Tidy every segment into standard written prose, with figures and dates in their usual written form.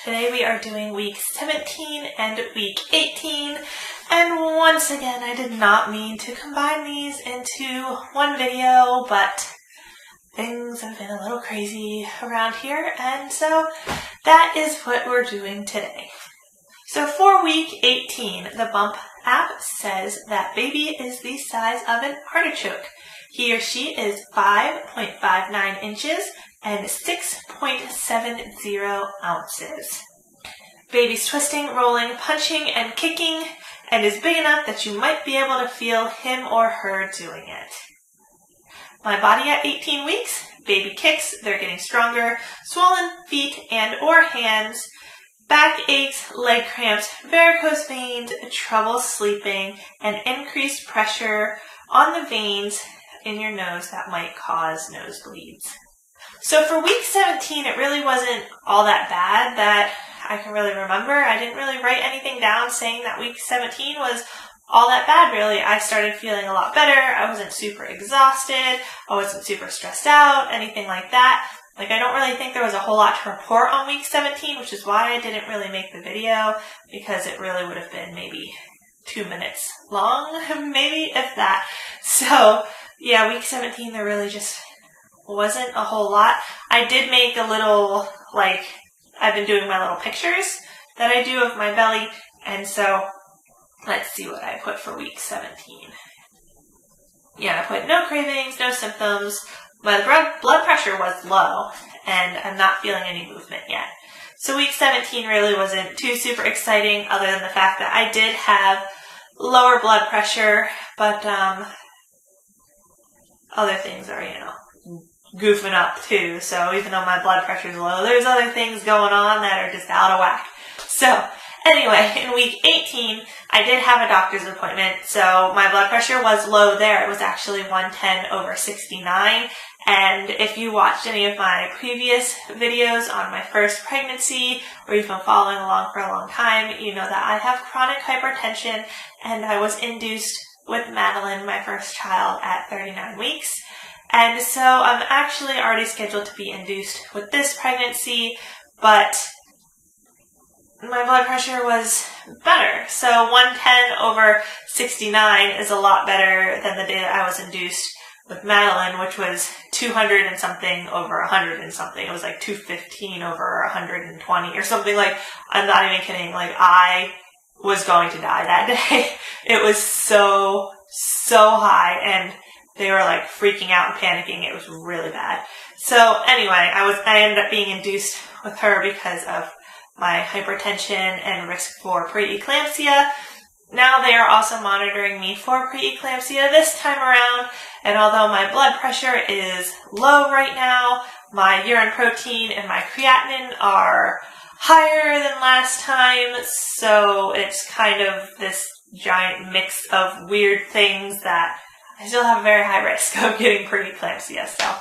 Today we are doing week 17 and week 18, and once again I did not mean to combine these into one video, but things have been a little crazy around here, and so that is what we're doing today. So for week 18, the Bump app says that baby is the size of an artichoke. He or she is 5.59 inches and 6.70 ounces. Baby's twisting, rolling, punching, and kicking, and is big enough that you might be able to feel him or her doing it. My body at 18 weeks, baby kicks, they're getting stronger, swollen feet and or hands, back aches, leg cramps, varicose veins, trouble sleeping, and increased pressure on the veins in your nose that might cause nosebleeds. So for week 17, it really wasn't all that bad that I can really remember. I didn't really write anything down saying that week 17 was all that bad, really. I started feeling a lot better. I wasn't super exhausted. I wasn't super stressed out, anything like that. I don't really think there was a whole lot to report on week 17, which is why I didn't really make the video, because it really would have been maybe 2 minutes long, maybe, if that. So, yeah, week 17, there really just wasn't a whole lot. I did make a little, I've been doing my little pictures that I do of my belly, and so let's see what I put for week 17. Yeah, I put no cravings, no symptoms. My blood pressure was low, and I'm not feeling any movement yet. So week 17 really wasn't too super exciting, other than the fact that I did have lower blood pressure, but other things are, goofing up too. So even though my blood pressure is low, there's other things going on that are just out of whack. So anyway, in week 18, I did have a doctor's appointment. So my blood pressure was low there. It was actually 110/69. And if you watched any of my previous videos on my first pregnancy, or you've been following along for a long time, you know that I have chronic hypertension, and I was induced with Madeline, my first child, at 39 weeks. And so I'm actually already scheduled to be induced with this pregnancy, but my blood pressure was better. So 110/69 is a lot better than the day that I was induced with Madeline, which was 200 and something over 100 and something. It was like 215/120 or something. I'm not even kidding. I was going to die that day. It was so high, and they were freaking out and panicking. It was really bad. So anyway, I ended up being induced with her because of my hypertension and risk for preeclampsia. Now they are also monitoring me for preeclampsia this time around, and although my blood pressure is low right now, my urine protein and my creatinine are higher than last time, so it's kind of this giant mix of weird things that I still have a very high risk of getting preeclampsia, so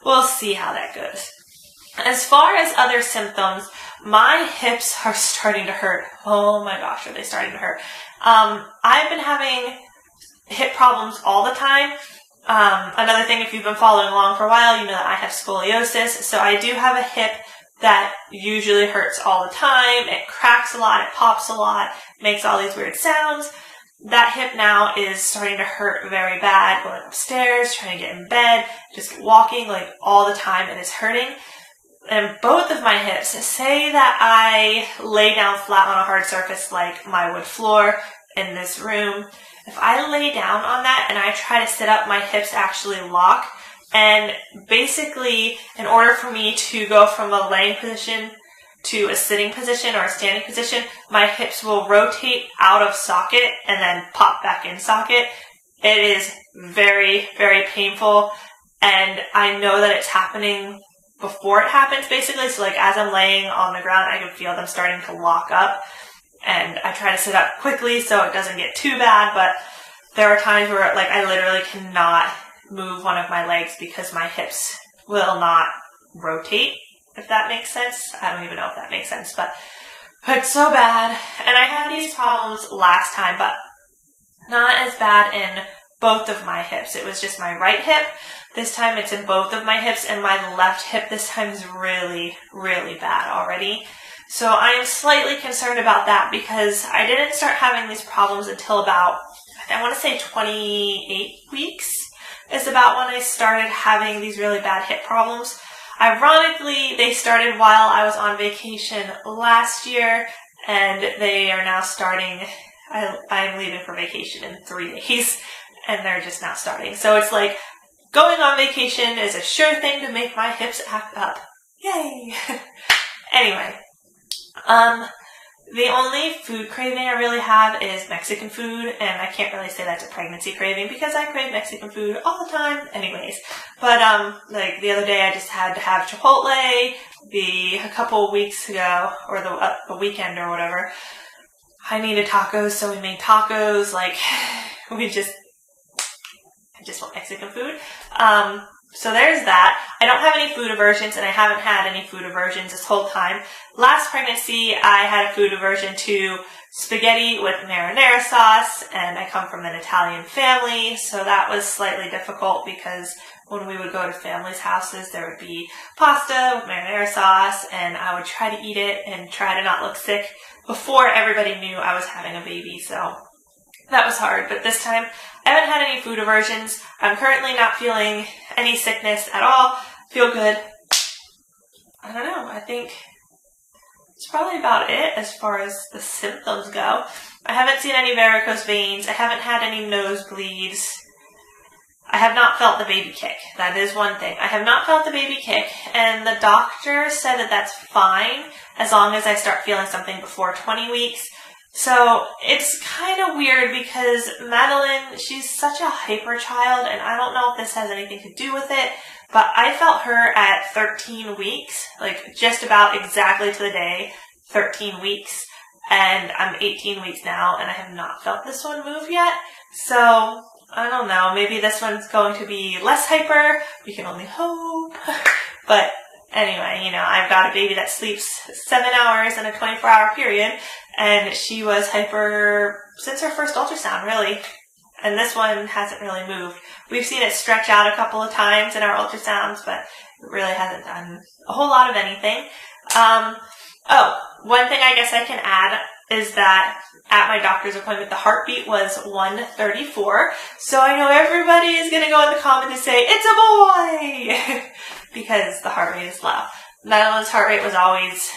we'll see how that goes. As far as other symptoms, my hips are starting to hurt. Oh my gosh, are they starting to hurt? I've been having hip problems all the time. Another thing, if you've been following along for a while, you know that I have scoliosis, so I do have a hip that usually hurts all the time. It cracks a lot, it pops a lot, makes all these weird sounds. That hip now is starting to hurt very bad, going upstairs, trying to get in bed, just walking all the time, it is hurting. And both of my hips, say that I lay down flat on a hard surface like my wood floor in this room. If I lay down on that and I try to sit up, my hips actually lock. And basically, in order for me to go from a laying position to a sitting position or a standing position, my hips will rotate out of socket and then pop back in socket. It is very, very painful, and I know that it's happening before it happens, basically. So as I'm laying on the ground, I can feel them starting to lock up, and I try to sit up quickly so it doesn't get too bad, but there are times where I literally cannot move one of my legs because my hips will not rotate, if that makes sense. I don't even know if that makes sense, but it's so bad. And I had these problems last time, but not as bad in both of my hips. It was just my right hip. This time it's in both of my hips, and my left hip this time is really, really bad already. So I am slightly concerned about that because I didn't start having these problems until about, I want to say 28 weeks is about when I started having these really bad hip problems. Ironically, they started while I was on vacation last year, and they are now starting. I'm leaving for vacation in 3 days, and they're just now starting. So it's like going on vacation is a sure thing to make my hips act up. Yay! Anyway, the only food craving I really have is Mexican food, and I can't really say that's a pregnancy craving because I crave Mexican food all the time anyways. But, like the other day I just had to have Chipotle. A couple weeks ago, or the weekend or whatever, I needed tacos, so we made tacos. Like, I just want Mexican food. So there's that. I don't have any food aversions, and I haven't had any food aversions this whole time. Last pregnancy, I had a food aversion to spaghetti with marinara sauce, and I come from an Italian family, so that was slightly difficult because when we would go to families' houses, there would be pasta with marinara sauce, and I would try to eat it and try to not look sick before everybody knew I was having a baby, so that was hard. But this time, I haven't had any food aversions. I'm currently not feeling any sickness at all. Feel good. I don't know. I think it's probably about it as far as the symptoms go. I haven't seen any varicose veins. I haven't had any nosebleeds. I have not felt the baby kick. That is one thing. I have not felt the baby kick, and the doctor said that that's fine as long as I start feeling something before 20 weeks. So it's kind of weird because Madeline, she's such a hyper child, and I don't know if this has anything to do with it, but I felt her at 13 weeks, like just about exactly to the day, 13 weeks, and I'm 18 weeks now, and I have not felt this one move yet. So I don't know, maybe this one's going to be less hyper. We can only hope. But anyway, you know, I've got a baby that sleeps 7 hours in a 24-hour period, and she was hyper since her first ultrasound, really. And this one hasn't really moved. We've seen it stretch out a couple of times in our ultrasounds, but it really hasn't done a whole lot of anything. One thing I guess I can add is that at my doctor's appointment, the heartbeat was 134. So I know everybody is going to go in the comments and say, it's a boy! Because the heart rate is low. Madeline's heart rate was always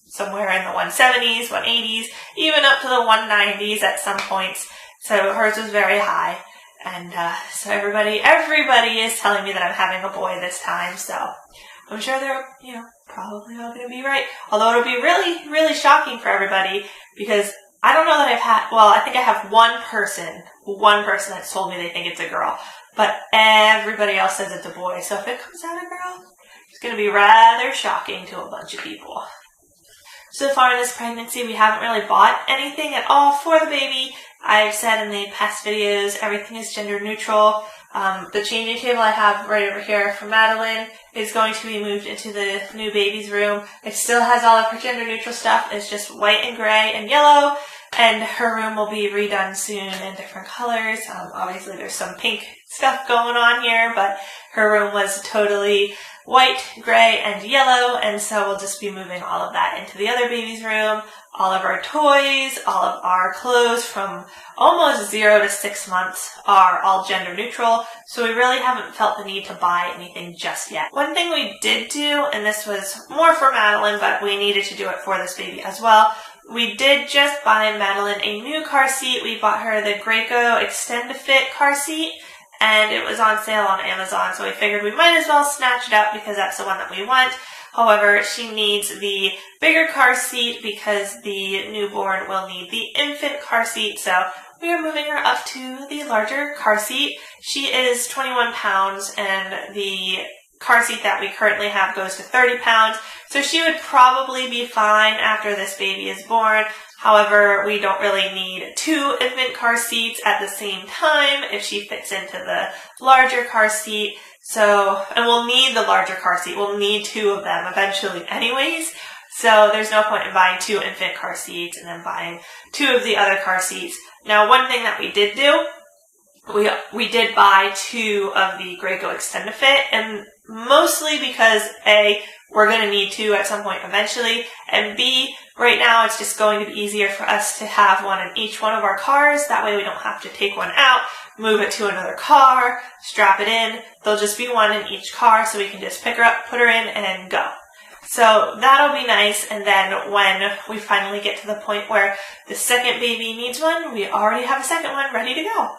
somewhere in the 170s, 180s, even up to the 190s at some points. So hers was very high. And so everybody is telling me that I'm having a boy this time. So I'm sure they're, probably all going to be right. Although it'll be really, really shocking for everybody because I don't know that I think I have one person that's told me they think it's a girl. But everybody else says it's a boy. So if it comes out a girl, it's going to be rather shocking to a bunch of people. So far in this pregnancy, we haven't really bought anything at all for the baby. I've said in the past videos, everything is gender neutral. The changing table I have right over here for Madeline is going to be moved into the new baby's room. It still has all of her gender neutral stuff. It's just white and gray and yellow. And her room will be redone soon in different colors. Obviously there's some pink stuff going on here, but her room was totally white, gray, and yellow, and so we'll just be moving all of that into the other baby's room. All of our toys, all of our clothes from almost 0 to 6 months are all gender neutral, so we really haven't felt the need to buy anything just yet. One thing we did do, and this was more for Madeline, but we needed to do it for this baby as well, we did just buy Madeline a new car seat. We bought her the Graco Extend-to-Fit car seat, and it was on sale on Amazon, so we figured we might as well snatch it up because that's the one that we want. However, she needs the bigger car seat because the newborn will need the infant car seat, so we are moving her up to the larger car seat. She is 21 pounds, and the car seat that we currently have goes to 30 pounds, so she would probably be fine after this baby is born. However, we don't really need 2 infant car seats at the same time if she fits into the larger car seat. So, and we'll need the larger car seat. We'll need 2 of them eventually anyways. So there's no point in buying 2 infant car seats and then buying 2 of the other car seats. Now, one thing that we did do, we did buy 2 of the Graco Extend-to-Fit, and mostly because A, we're going to need to at some point eventually, and B, right now it's just going to be easier for us to have one in each one of our cars. That way we don't have to take one out, move it to another car, strap it in. There'll just be one in each car, so we can just pick her up, put her in, and go. So that'll be nice, and then when we finally get to the point where the second baby needs one, we already have a second one ready to go.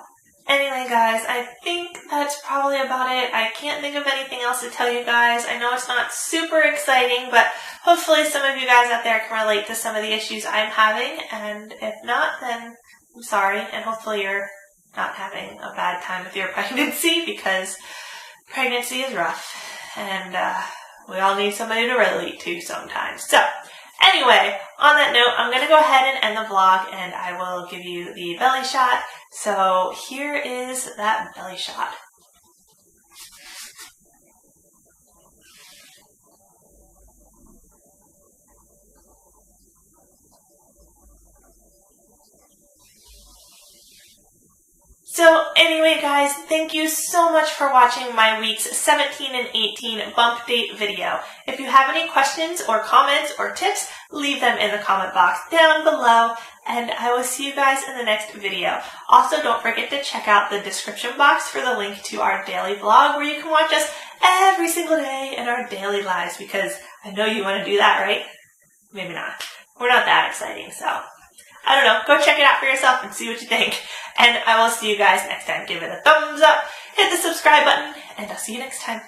Anyway, guys, I think that's probably about it. I can't think of anything else to tell you guys. I know it's not super exciting, but hopefully some of you guys out there can relate to some of the issues I'm having, and if not, then I'm sorry, and hopefully you're not having a bad time with your pregnancy, because pregnancy is rough, and we all need somebody to relate to sometimes. So, anyway, on that note, I'm going to go ahead and end the vlog, and I will give you the belly shot. So here is that belly shot. So anyway, guys, thank you so much for watching my weeks 17 and 18 bump date video. If you have any questions or comments or tips, leave them in the comment box down below, and I will see you guys in the next video. Also, don't forget to check out the description box for the link to our daily vlog, where you can watch us every single day in our daily lives, because I know you want to do that, right? Maybe not. We're not that exciting, so I don't know. Go check it out for yourself and see what you think. And I will see you guys next time. Give it a thumbs up, hit the subscribe button, and I'll see you next time.